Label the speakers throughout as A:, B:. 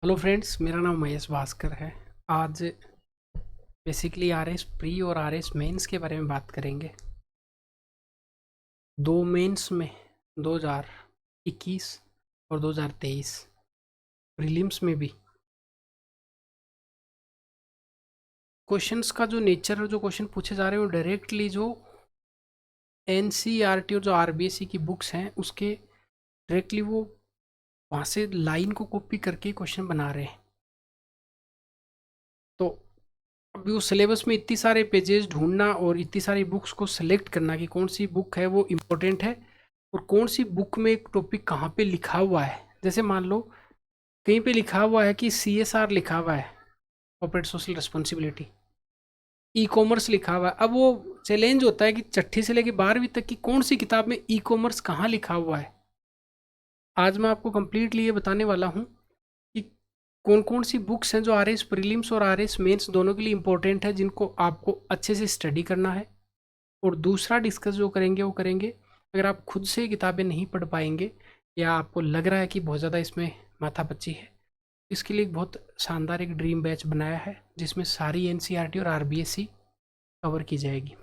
A: Hello friends, मेरा नाम महेश भास्कर है। आज बेसिकली आरएस प्री और आरएस मेंस के बारे में बात करेंगे। दो मेंस में 2021 और 2023 प्रीलिम्स में भी क्वेश्चंस का जो नेचर है, जो क्वेश्चन पूछे जा रहे हैं वो डायरेक्टली जो एनसीईआरटी और जो आरबीएसई की बुक्स हैं उसके डायरेक्टली वो वहाँ से लाइन को कॉपी करके क्वेश्चन बना रहे हैं। तो अभी वो सिलेबस में इतनी सारे पेजेस ढूंढना और इतनी सारी बुक्स को सेलेक्ट करना कि कौन सी बुक है वो इम्पोर्टेंट है और कौन सी बुक में एक टॉपिक कहाँ पे लिखा हुआ है। जैसे मान लो कहीं पे लिखा हुआ है कि सीएसआर लिखा हुआ है, corporate social responsibility, e commerce लिखा हुआ है। अब वो चैलेंज होता है कि छठी से लेकर 12वीं तक की कौन सी किताब में ई कॉमर्स कहाँ लिखा हुआ है। आज मैं आपको कंप्लीटली ये बताने वाला हूँ कि कौन कौन सी बुक्स हैं जो आर एस प्रीलिम्स और आर एस मेन्स दोनों के लिए इंपॉर्टेंट है, जिनको आपको अच्छे से स्टडी करना है। और दूसरा डिस्कस जो करेंगे वो करेंगे, अगर आप खुद से किताबें नहीं पढ़ पाएंगे या आपको लग रहा है कि बहुत ज़्यादा इसमें माथापच्ची है, इसके लिए एक बहुत शानदार एक ड्रीम बैच बनाया है जिसमें सारी एनसीईआरटी और आरबीएसई कवर की जाएगी।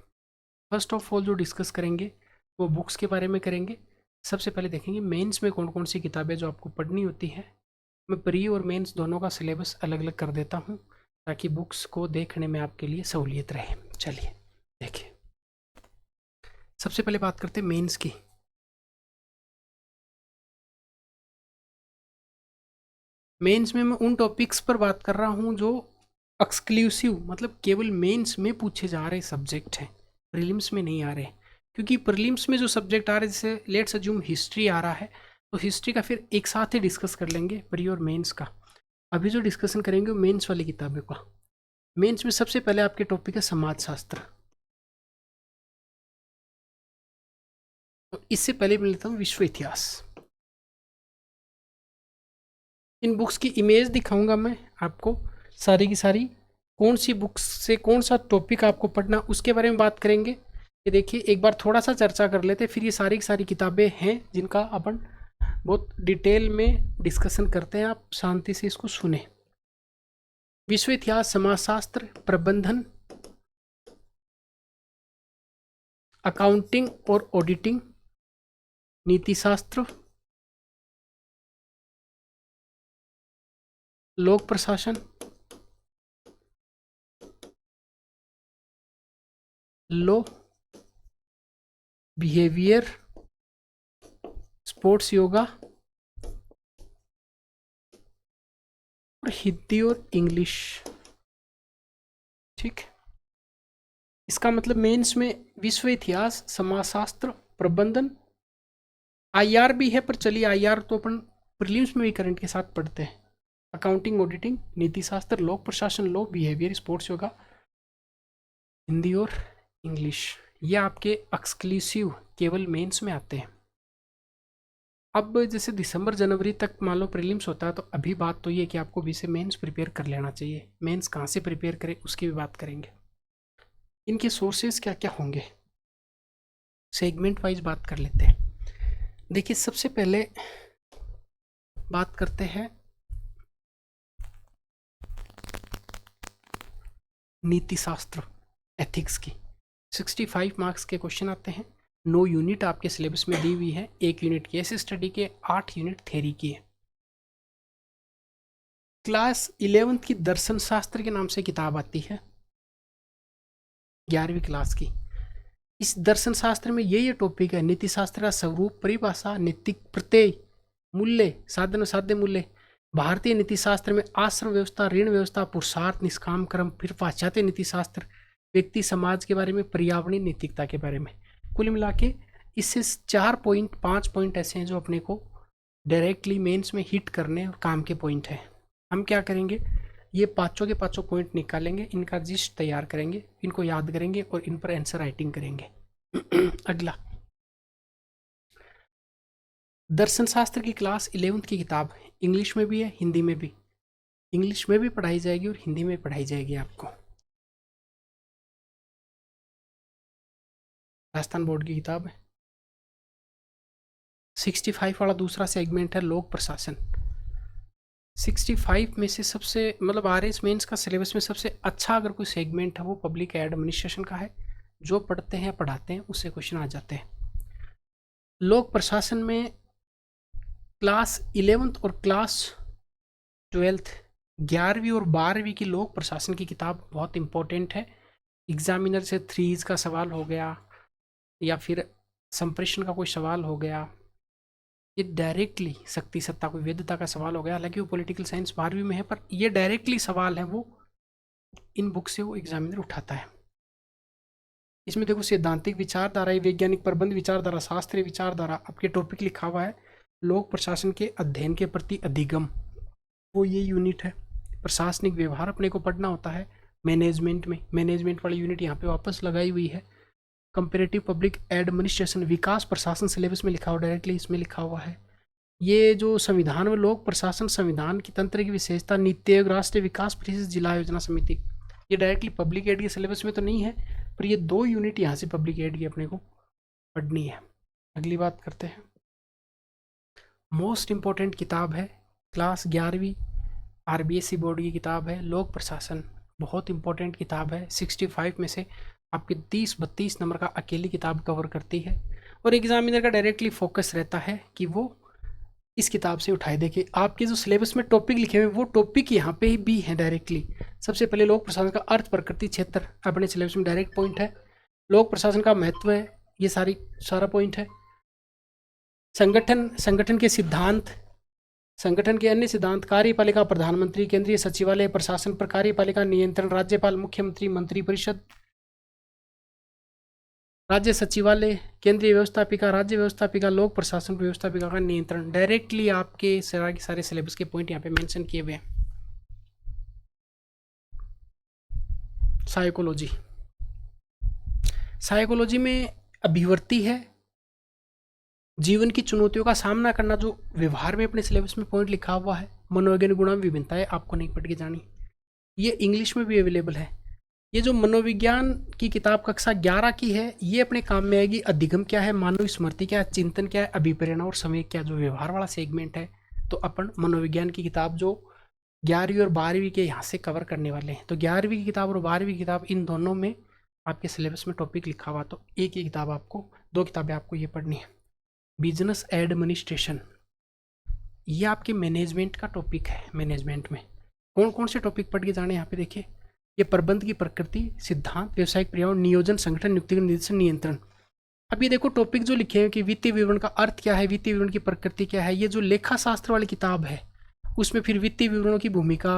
A: फर्स्ट ऑफ ऑल जो डिस्कस करेंगे वो बुक्स के बारे में करेंगे। सबसे पहले देखेंगे मेंस में कौन कौन सी किताबें जो आपको पढ़नी होती है। मैं प्री और मेंस दोनों का सिलेबस अलग अलग कर देता हूँ ताकि बुक्स को देखने में आपके लिए सहूलियत रहे। चलिए देखिए, सबसे पहले बात करते हैं मेंस की। मेंस में मैं उन टॉपिक्स पर बात कर रहा हूँ जो एक्सक्लूसिव, मतलब केवल मेंस में पूछे जा रहे सब्जेक्ट हैं, प्रीलिम्स में नहीं आ रहे। क्योंकि प्रीलिम्स में जो सब्जेक्ट आ रहे हैं, जैसे लेट्स अज्यूम हिस्ट्री आ रहा है, तो हिस्ट्री का फिर एक साथ ही डिस्कस कर लेंगे, प्री और मेंस का। अभी जो डिस्कशन करेंगे वो मेंस वाली किताबों का। मेंस में सबसे पहले आपके टॉपिक है समाजशास्त्र। तो इससे पहले मैं लेता हूँ विश्व इतिहास। इन बुक्स की इमेज दिखाऊंगा मैं आपको, सारी की सारी। कौन सी बुक्स से कौन सा टॉपिक आपको पढ़ना उसके बारे में बात करेंगे। ये देखिए, एक बार थोड़ा सा चर्चा कर लेते, फिर ये सारी की सारी किताबें हैं जिनका अपन बहुत डिटेल में डिस्कशन करते हैं। आप शांति से इसको सुने। विश्व इतिहास, समाजशास्त्र, प्रबंधन, अकाउंटिंग और ऑडिटिंग, नीति शास्त्र, लोक प्रशासन, लॉ, बिहेवियर, स्पोर्ट्स, योगा और हिंदी और इंग्लिश। ठीक, इसका मतलब मेंस में विश्व इतिहास, समाजशास्त्र, प्रबंधन, आईआर भी है, पर चलिए आईआर तो अपन प्रीलिम्स में भी करंट के साथ पढ़ते हैं। अकाउंटिंग, ऑडिटिंग, नीति शास्त्र, लोक प्रशासन, law, behaviour, sports, yoga, Hindi और इंग्लिश, ये आपके एक्सक्लूसिव केवल मेंस में आते हैं। अब जैसे दिसंबर जनवरी तक मान लो प्रीलिम्स होता है, तो अभी बात तो ये कि आपको भी से मेंस प्रिपेयर कर लेना चाहिए। मेंस कहाँ से प्रिपेयर करें उसकी भी बात करेंगे। इनके सोर्सेज क्या क्या होंगे, सेगमेंट वाइज बात कर लेते हैं। देखिए, सबसे पहले बात करते हैं नीति शास्त्र, एथिक्स की। 65 मार्क्स के क्वेश्चन आते हैं। 9 यूनिट आपके सिलेबस में दी हुई है। 1 यूनिट केस स्टडी के, 8 यूनिट थ्योरी की है। क्लास 11th की दर्शन शास्त्र के नाम से किताब आती है, 11वीं क्लास की। इस दर्शन शास्त्र में ये टॉपिक है: नीति शास्त्र का स्वरूप, परिभाषा, नैतिक प्रत्यय, मूल्य, साधन साध्य मूल्य, भारतीय नीति शास्त्र में आश्रम व्यवस्था, ऋण व्यवस्था, पुरुषार्थ, निष्काम कर्म, फिर पाश्चात्य नीति शास्त्र, व्यक्ति समाज के बारे में, पर्यावरणीय नैतिकता के बारे में। कुल मिला के इससे 4.5 पॉइंट ऐसे हैं जो अपने को डायरेक्टली मेंस में हिट करने और काम के पॉइंट है। हम क्या करेंगे, ये पाँचों के पाँचों पॉइंट निकालेंगे, इनका लिस्ट तैयार करेंगे, इनको याद करेंगे और इन पर आंसर राइटिंग करेंगे। अगला, दर्शन शास्त्र की क्लास 11th की किताब इंग्लिश में भी है, हिंदी में भी। इंग्लिश में भी पढ़ाई जाएगी और हिंदी में पढ़ाई जाएगी आपको। राजस्थान बोर्ड की किताब है। 65 वाला दूसरा सेगमेंट है लोक प्रशासन। 65 में से सबसे मतलब आरएस मेंस का सिलेबस में सबसे अच्छा अगर कोई सेगमेंट है वो पब्लिक एडमिनिस्ट्रेशन का है। जो पढ़ते हैं पढ़ाते हैं उससे क्वेश्चन आ जाते हैं। लोक प्रशासन में क्लास 11th और क्लास 12th 11वीं और 12वीं की लोक प्रशासन की किताब बहुत इंपॉर्टेंट है। एग्जामिनर से थ्रीज का सवाल हो गया या फिर संप्रेषण का कोई सवाल हो गया, ये डायरेक्टली शक्ति सत्ता कोई वेद्यता का सवाल हो गया। हालांकि वो पॉलिटिकल साइंस 12वीं में है पर ये डायरेक्टली सवाल है वो इन बुक से वो एग्जामिनर उठाता है। इसमें देखो सैद्धांतिक विचारधारा, वैज्ञानिक प्रबंध विचारधारा, शास्त्रीय विचारधारा, आपके टॉपिक लिखा हुआ है लोक प्रशासन के अध्ययन के प्रति अधिगम, वो ये यूनिट है। प्रशासनिक व्यवहार अपने को पढ़ना होता है मैनेजमेंट में, मैनेजमेंट वाली यूनिट यहाँ पे वापस लगाई हुई है। कंपेरेटिव पब्लिक एडमिनिस्ट्रेशन विकास प्रशासन सिलेबस में लिखा हुआ, डायरेक्टली इसमें लिखा हुआ है। ये जो संविधान में लोक प्रशासन संविधान की तंत्र की विशेषता, नीति आयोग, राष्ट्रीय विकास परिषद, जिला योजना समिति, ये डायरेक्टली पब्लिक एड के सिलेबस में तो नहीं है पर ये दो यूनिट यहाँ से पब्लिक एड की अपने को पढ़नी है। अगली बात करते हैं। मोस्ट इम्पोर्टेंट किताब है क्लास 11वीं आरबीएसई बोर्ड की किताब है लोक प्रशासन, बहुत इंपॉर्टेंट किताब है। 65 में से आपके 30-32 नंबर का अकेली किताब कवर करती है और एग्जामिनर का डायरेक्टली फोकस रहता है कि वो इस किताब से उठाए। देखिए आपके जो सिलेबस में टॉपिक लिखे हुए वो टॉपिक यहाँ पे भी हैं डायरेक्टली। सबसे पहले लोक प्रशासन का अर्थ, प्रकृति, क्षेत्र अपने सिलेबस में डायरेक्ट पॉइंट है। लोक प्रशासन का महत्व है, ये सारा पॉइंट है। संगठन के सिद्धांत, संगठन के अन्य सिद्धांत, कार्यपालिका, प्रधानमंत्री, केंद्रीय सचिवालय, प्रशासन पर कार्यपालिका नियंत्रण, राज्यपाल, मुख्यमंत्री, मंत्रिपरिषद, राज्य सचिवालय, केंद्रीय व्यवस्थापिका, राज्य व्यवस्थापिका, लोक प्रशासन व्यवस्थापिका का नियंत्रण, डायरेक्टली आपके सारे सिलेबस के पॉइंट यहाँ पे मेंशन किए हुए हैं। साइकोलॉजी, साइकोलॉजी में अभिवर्ती है, जीवन की चुनौतियों का सामना करना, जो व्यवहार में अपने सिलेबस में पॉइंट लिखा हुआ है। मनोवैज्ञानिक गुण विभिन्नताएं आपको नहीं पढ़ के जानी, ये इंग्लिश में भी अवेलेबल है। ये जो मनोविज्ञान की किताब कक्षा 11 की है ये अपने काम में आएगी। अधिगम क्या है, मानव स्मृति क्या है, चिंतन क्या है, अभिप्रेरणा और समय क्या, जो व्यवहार वाला सेगमेंट है। तो अपन मनोविज्ञान की किताब जो 11वीं और 12वीं के यहाँ से कवर करने वाले हैं। तो 11वीं की किताब और 12वीं की किताब इन दोनों में आपके सिलेबस में टॉपिक लिखा हुआ, तो एक ही किताब आपको, दो किताबें आपको ये पढ़नी है। बिजनेस एडमिनिस्ट्रेशन, ये आपके मैनेजमेंट का टॉपिक है। मैनेजमेंट में कौन कौन से टॉपिक पढ़ के जाने यहाँ पे देखिए। ये प्रबंध की प्रकृति, सिद्धांत, व्यावसायिक पर्यावरण, नियोजन, संगठन, नियुक्तिगण, निर्देशन, नियंत्रण। अब ये देखो टॉपिक जो लिखे हैं कि वित्तीय विवरण का अर्थ क्या है, वित्तीय विवरण की प्रकृति क्या है। ये जो लेखा शास्त्र वाली किताब है उसमें फिर वित्तीय विवरणों की भूमिका,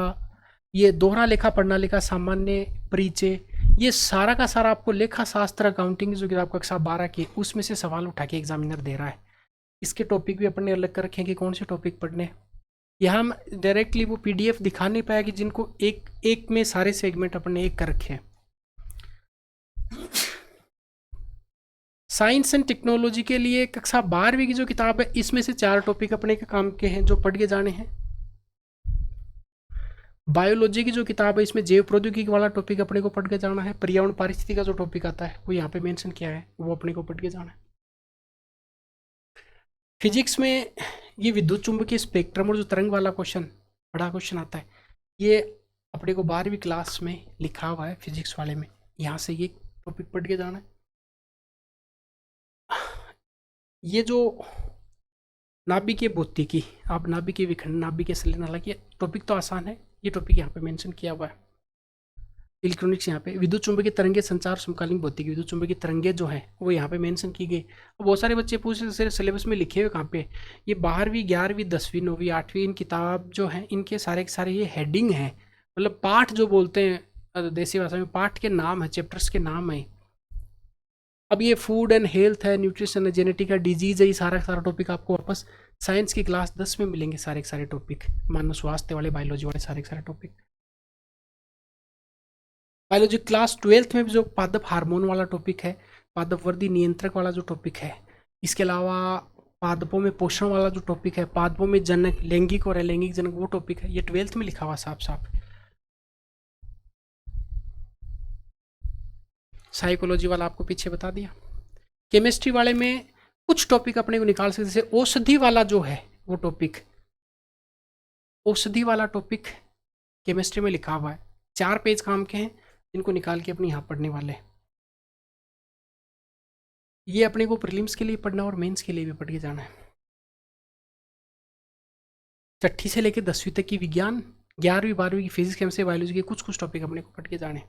A: ये दोहरा लेखा, पढ़ना लेखा, सामान्य परिचय, ये सारा का सारा आपको लेखा शास्त्र अकाउंटिंग जो किताब कक्षा 12 की उसमें से सवाल उठा के एग्जामिनर दे रहा है। इसके टॉपिक भी अपने अलग कर रखें कि कौन से टॉपिक पढ़ने। यहाँ हम डायरेक्टली वो पीडीएफ दिखा नहीं पाया कि जिनको एक में सारे सेगमेंट अपने एक कर रखे हैं। साइंस एंड टेक्नोलॉजी के लिए कक्षा 12वीं की जो किताब है इसमें से 4 टॉपिक अपने के काम के हैं जो पढ़ के जाने हैं। बायोलॉजी की जो किताब है इसमें जैव प्रौद्योगिकी वाला टॉपिक अपने को पढ़ के जाना है। पर्यावरण पारिस्थितिकी का जो टॉपिक आता है वो यहाँ पे मेंशन किया है, वो अपने को पढ़ के जाना है। फिजिक्स में ये विद्युत चुंबकीय स्पेक्ट्रम और जो तरंग वाला क्वेश्चन, बड़ा क्वेश्चन आता है, ये अपने को 12वीं क्लास में लिखा हुआ है फिजिक्स वाले में, यहाँ से ये टॉपिक पढ़ के जाना है। ये जो नाभिकीय भौतिकी, आप नाभिकीय विखंडन, नाभिकीय संलयन, हालांकि टॉपिक तो आसान है, ये टॉपिक यहाँ पे मेंशन किया हुआ है। इलेक्ट्रॉनिक्स यहाँ पे विद्युत चुंबकीय तरंगे, संचार, समकालीन भौतिकी, विद्युत चुंबकीय तरंगे जो है वो यहाँ पे मेंशन की गई। बहुत सारे बच्चे पूछ रहे सिलेबस में लिखे हुए कहाँ पे, ये 12वीं, 11वीं, 10वीं, 9वीं, 8वीं इन किताब जो है इनके सारे के सारे ये हेडिंग है, मतलब पाठ जो बोलते हैं देसी भाषा में, पाठ के नाम है, चैप्टर्स के नाम है। अब ये फूड एंड हेल्थ है, न्यूट्रिशन है, जेनेटिक है, डिजीज है, ये सारा सारा टॉपिक आपको वापस साइंस की क्लास 10 में मिलेंगे। सारे सारे टॉपिक, मानव स्वास्थ्य वाले, बायोलॉजी वाले सारे सारे टॉपिक। बायोलॉजी क्लास 12th में भी जो पादप हार्मोन वाला टॉपिक है, पादप वर्धी नियंत्रक वाला जो टॉपिक है, इसके अलावा पादपों में पोषण वाला जो टॉपिक है, पादपों में जनक, लैंगिक और अलैंगिक जनक वो टॉपिक है, ये 12th में लिखा हुआ साफ साफ। साइकोलॉजी वाला आपको पीछे बता दिया। केमिस्ट्री वाले में कुछ टॉपिक अपने को निकाल सकते, जैसे औषधि वाला जो है वो टॉपिक, औषधि वाला टॉपिक केमिस्ट्री में लिखा हुआ है, 4 पेज काम के हैं, जिनको निकाल के अपने यहाँ पढ़ने वाले हैं। ये अपने को प्रीलिम्स के लिए पढ़ना और मेंस के लिए भी पढ़ के जाना है। छठी से लेकर 10वीं तक की विज्ञान, 11वीं 12वीं की फिजिक्स केमिस्ट्री बायोलॉजी के कुछ कुछ टॉपिक अपने को पढ़ के जाने।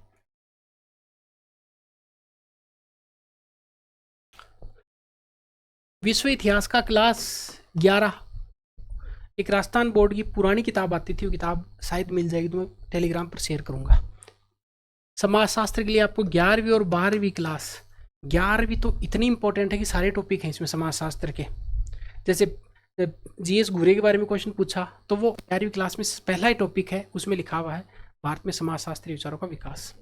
A: विश्व इतिहास का क्लास 11, एक राजस्थान बोर्ड की पुरानी किताब आती थी, वो किताब शायद मिल जाएगी तो मैं टेलीग्राम पर शेयर करूंगा। समाजशास्त्र के लिए आपको 11वीं और 12वीं क्लास, 11वीं तो इतनी इंपॉर्टेंट है कि सारे टॉपिक हैं इसमें समाजशास्त्र के। जैसे जीएस घुरे के बारे में क्वेश्चन पूछा तो वो 11वीं क्लास में पहला ही टॉपिक है, उसमें लिखा हुआ है भारत में समाजशास्त्री विचारों का विकास।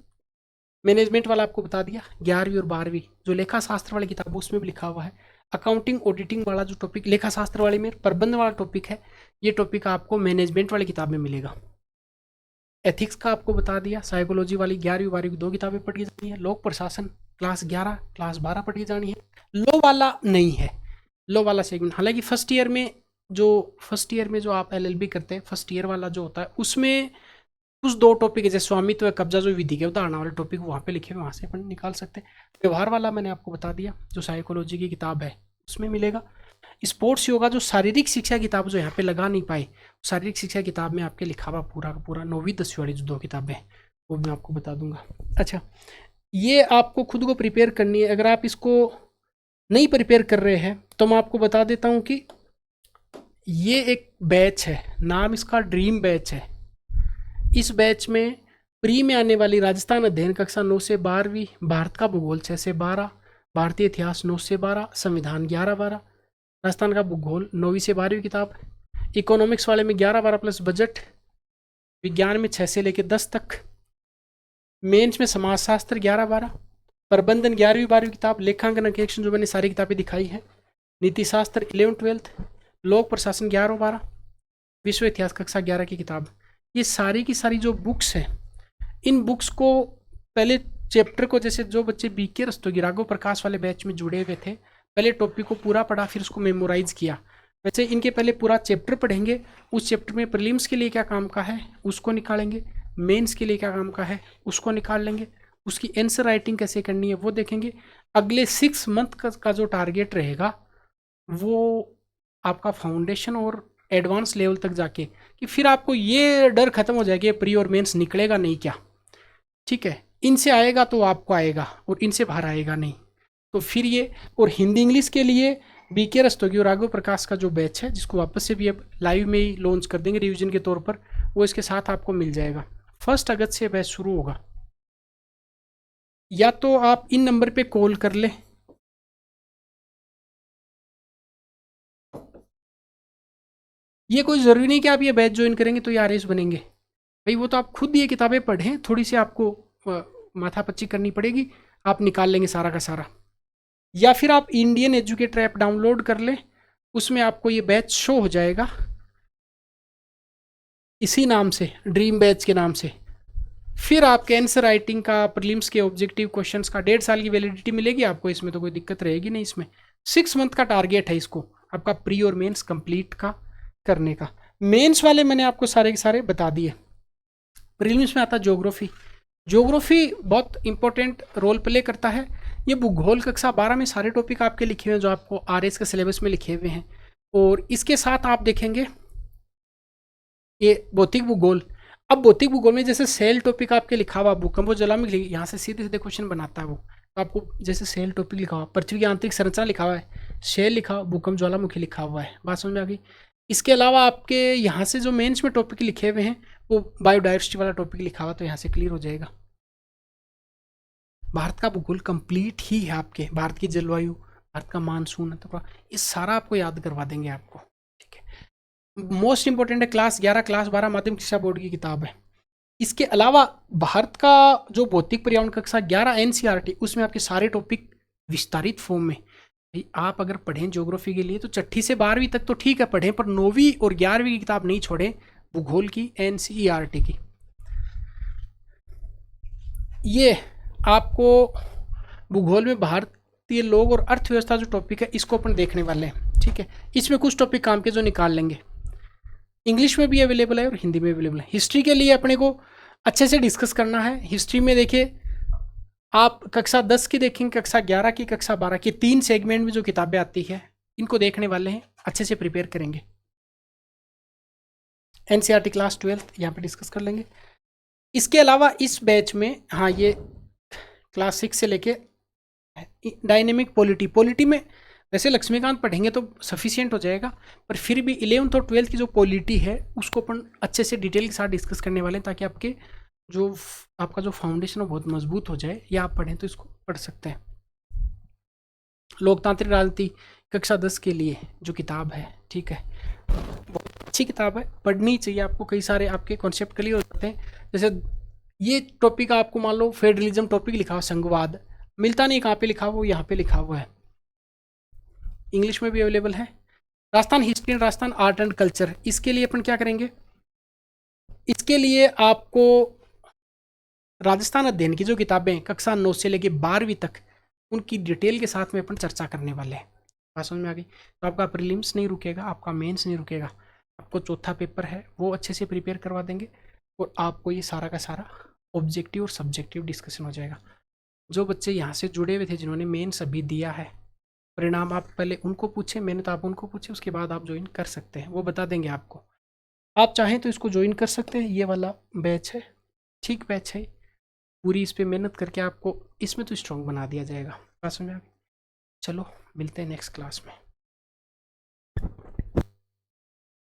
A: मैनेजमेंट वाला आपको बता दिया, 11वीं और 12वीं। जो लेखा शास्त्र वाली किताब उसमें भी लिखा हुआ है। अकाउंटिंग ऑडिटिंग वाला जो टॉपिक लेखा शास्त्र वाले में प्रबंधन वाला टॉपिक है, ये टॉपिक आपको मैनेजमेंट वाली किताब में मिलेगा। एथिक्स का आपको बता दिया, साइकोलॉजी वाली 11वीं 12वीं की 2 किताबें पढ़ के जानी है। लोक प्रशासन क्लास 11 क्लास 12 पढ़ के जानी है। लो वाला नहीं है, लो वाला सेगमेंट, हालांकि फर्स्ट ईयर में जो आप एलएलबी करते हैं, फर्स्ट ईयर वाला जो होता है उसमें कुछ 2 टॉपिक है, जैसे स्वामित्व है, कब्जा, जो विधि के उदाहरण वाले टॉपिक वहाँ पे लिखे हुए, वहाँ से अपन निकाल सकते हैं। व्यवहार वाला मैंने आपको बता दिया, जो साइकोलॉजी की किताब है उसमें मिलेगा। स्पोर्ट्स योगा जो शारीरिक शिक्षा किताब जो यहाँ पे लगा नहीं पाई, शारीरिक शिक्षा किताब में आपके लिखा हुआ पूरा का पूरा 9वीं 10वीं वाली जो 2 किताबें वो मैं आपको बता दूंगा। अच्छा, ये आपको खुद को प्रिपेयर करनी है। अगर आप इसको नहीं प्रिपेयर कर रहे हैं तो मैं आपको बता देता हूँ कि ये एक बैच है, नाम इसका ड्रीम बैच है। इस बैच में प्री में आने वाली राजस्थान अध्ययन कक्षा 9 से 12वीं, भारत का भूगोल 6 से 12, भारतीय इतिहास 9 से 12, संविधान 11-12, राजस्थान का भूगोल 9वीं से 12वीं किताब, इकोनॉमिक्स वाले में 11-12 प्लस बजट, विज्ञान में 6 से लेकर 10 तक, मेंस में समाजशास्त्र 11-12, प्रबंधन 11वीं 12वीं किताब, लेखांकन अंकेक्षण जो मैंने सारी किताबें दिखाई है, नीति शास्त्र 11th-12th, लोक प्रशासन 11-12, विश्व इतिहास कक्षा 11 की किताब। ये सारी की सारी जो बुक्स हैं, इन बुक्स को पहले चैप्टर को, जैसे जो बच्चे बीके रस्तोगी राघव प्रकाश वाले बैच में जुड़े हुए थे, पहले टॉपिक को पूरा पढ़ा फिर उसको मेमोराइज किया। वैसे इनके पहले पूरा चैप्टर पढ़ेंगे, उस चैप्टर में प्रीलिम्स के लिए क्या काम का है उसको निकालेंगे, मेंस के लिए क्या काम का है उसको निकाल लेंगे, उसकी आंसर राइटिंग कैसे करनी है वो देखेंगे। अगले 6 मंथ का जो टारगेट रहेगा वो आपका फाउंडेशन और एडवांस लेवल तक जाके, कि फिर आपको ये डर खत्म हो जाएगा प्री और मेंस निकलेगा नहीं क्या, ठीक है, इनसे आएगा तो आपको आएगा और इनसे बाहर आएगा नहीं, तो फिर ये। और हिंदी इंग्लिश के लिए बीके रस्तोगी और राघव प्रकाश का जो बैच है, जिसको वापस से भी अब लाइव में ही लॉन्च कर देंगे रिवीजन के तौर पर, वो इसके साथ आपको मिल जाएगा। 1 अगस्त से बैच शुरू होगा। या तो आप इन नंबर पे कॉल कर ले, ये कोई ज़रूरी नहीं कि आप ये बैच ज्वाइन करेंगे तो ये आरएस बनेंगे भाई, वो तो आप खुद ये किताबें पढ़ें, थोड़ी सी आपको माथापच्ची करनी पड़ेगी, आप निकाल लेंगे सारा का सारा। या फिर आप इंडियन एजुकेटर ऐप डाउनलोड कर लें, उसमें आपको ये बैच शो हो जाएगा इसी नाम से, ड्रीम बैच के नाम से। फिर आपके आंसर राइटिंग का, प्रीलिम्स के ऑब्जेक्टिव क्वेश्चंस का 1.5 साल की वैलिडिटी मिलेगी आपको, इसमें तो कोई दिक्कत रहेगी नहीं। इसमें 6 मंथ का टारगेट है इसको आपका प्री और मेंस कंप्लीट का करने का। मेंस वाले मैंने आपको सारे के सारे बता दिए। प्रीलिम्स में आता ज्योग्राफी, ज्योग्राफी बहुत इंपॉर्टेंट रोल प्ले करता है। ये भूगोल कक्षा 12 में सारे टॉपिक आपके लिखे हुए हैं जो आपको आरएस के सिलेबस में लिखे हुए हैं, और इसके साथ आप देखेंगे ये भौतिक भूगोल। अब भौतिक भूगोल में जैसे सेल टॉपिक आपके लिखा हुआ, भूकंप और ज्वालामुखी, यहाँ से सीधे सीधे क्वेश्चन बनाता है वो, तो आपको जैसे सेल टॉपिक लिखा हुआ, पृथ्वी की आंतरिक संरचना लिखा हुआ है, सेल लिखा हुआ, भूकंप ज्वालामुखी लिखा हुआ है, बात समझ में आ गई। इसके अलावा आपके यहाँ से जो मेंस में टॉपिक लिखे हुए हैं वो बायोडाइवर्सिटी वाला टॉपिक लिखा हुआ, तो यहाँ से क्लियर हो जाएगा। भारत का भूगोल कंप्लीट ही है आपके, भारत की जलवायु, भारत का मानसून, तो ये सारा आपको याद करवा देंगे आपको, ठीक है। मोस्ट इंपॉर्टेंट है क्लास 11 क्लास 12 माध्यमिक शिक्षा बोर्ड की किताब है। इसके अलावा भारत का जो भौतिक पर्यावरण कक्षा 11 एनसीईआरटी, उसमें आपके सारे टॉपिक विस्तारित फॉर्म में। आप अगर पढ़ें ज्योग्राफी के लिए तो 6ठी से 12वीं तक तो ठीक है पढ़ें, पर 9वीं और 11वीं की किताब नहीं छोड़ें, भूगोल की एनसीईआरटी की। ये आपको भूगोल में भारतीय लोग और अर्थव्यवस्था जो टॉपिक है इसको अपन देखने वाले हैं, ठीक है। इसमें कुछ टॉपिक काम के जो निकाल लेंगे। इंग्लिश में भी अवेलेबल है और हिंदी में अवेलेबल है। हिस्ट्री के लिए अपने को अच्छे से डिस्कस करना है। हिस्ट्री में देखिए आप कक्षा 10 की देखेंगे, कक्षा 11 की, कक्षा 12 की, 3 सेगमेंट में जो किताबें आती है इनको देखने वाले हैं, अच्छे से प्रिपेयर करेंगे। एनसीईआरटी क्लास 12 यहाँ पे डिस्कस कर लेंगे। इसके अलावा इस बैच में, हाँ, ये क्लास 6 से लेके डायनेमिक पॉलिटी में वैसे लक्ष्मीकांत पढ़ेंगे तो सफिशियंट हो जाएगा, पर फिर भी 11th और 12th की जो पॉलिटी है उसको अपन अच्छे से डिटेल के साथ डिस्कस करने वाले हैं, ताकि आपका जो फाउंडेशन है बहुत मजबूत हो जाए, या आप पढ़ें तो इसको पढ़ सकते हैं। लोकतांत्रिक राजनीति कक्षा 10 के लिए जो किताब है, ठीक है, बहुत अच्छी किताब है, पढ़नी चाहिए आपको। कई सारे आपके कॉन्सेप्ट क्लियर हो सकते हैं। जैसे ये टॉपिक आपको मान लो फेडरलिज्म टॉपिक लिखा हुआ, संघवाद मिलता नहीं, कहाँ पे लिखा हुआ, यहाँ पे लिखा हुआ है। इंग्लिश में भी अवेलेबल है। Rajasthan history and Rajasthan art and culture, इसके लिए अपन क्या करेंगे, इसके लिए आपको राजस्थान अध्ययन की जो किताबें कक्षा 9 से लेके 12वीं तक, उनकी डिटेल के साथ में अपन चर्चा करने वाले हैं। बात समझ में आ गई? तो आपका प्रीलिम्स नहीं रुकेगा, आपका मेंस नहीं रुकेगा, आपको चौथा पेपर है वो अच्छे से प्रिपेयर करवा देंगे, और आपको ये सारा का सारा ऑब्जेक्टिव और सब्जेक्टिव डिस्कशन हो जाएगा। जो बच्चे यहाँ से जुड़े हुए थे, जिन्होंने मेंस अभी दिया है, परिणाम आप पहले उनको पूछे, मैंने तो आप उनको पूछे, उसके बाद आप ज्वाइन कर सकते हैं, वो बता देंगे आपको। आप चाहें तो इसको ज्वाइन कर सकते हैं, ये वाला बैच है, ठीक बैच है, पूरी इस पे मेहनत करके आपको इसमें तो स्ट्रॉन्ग बना दिया जाएगा। बात समझ में आ गई? चलो मिलते हैं नेक्स्ट क्लास में।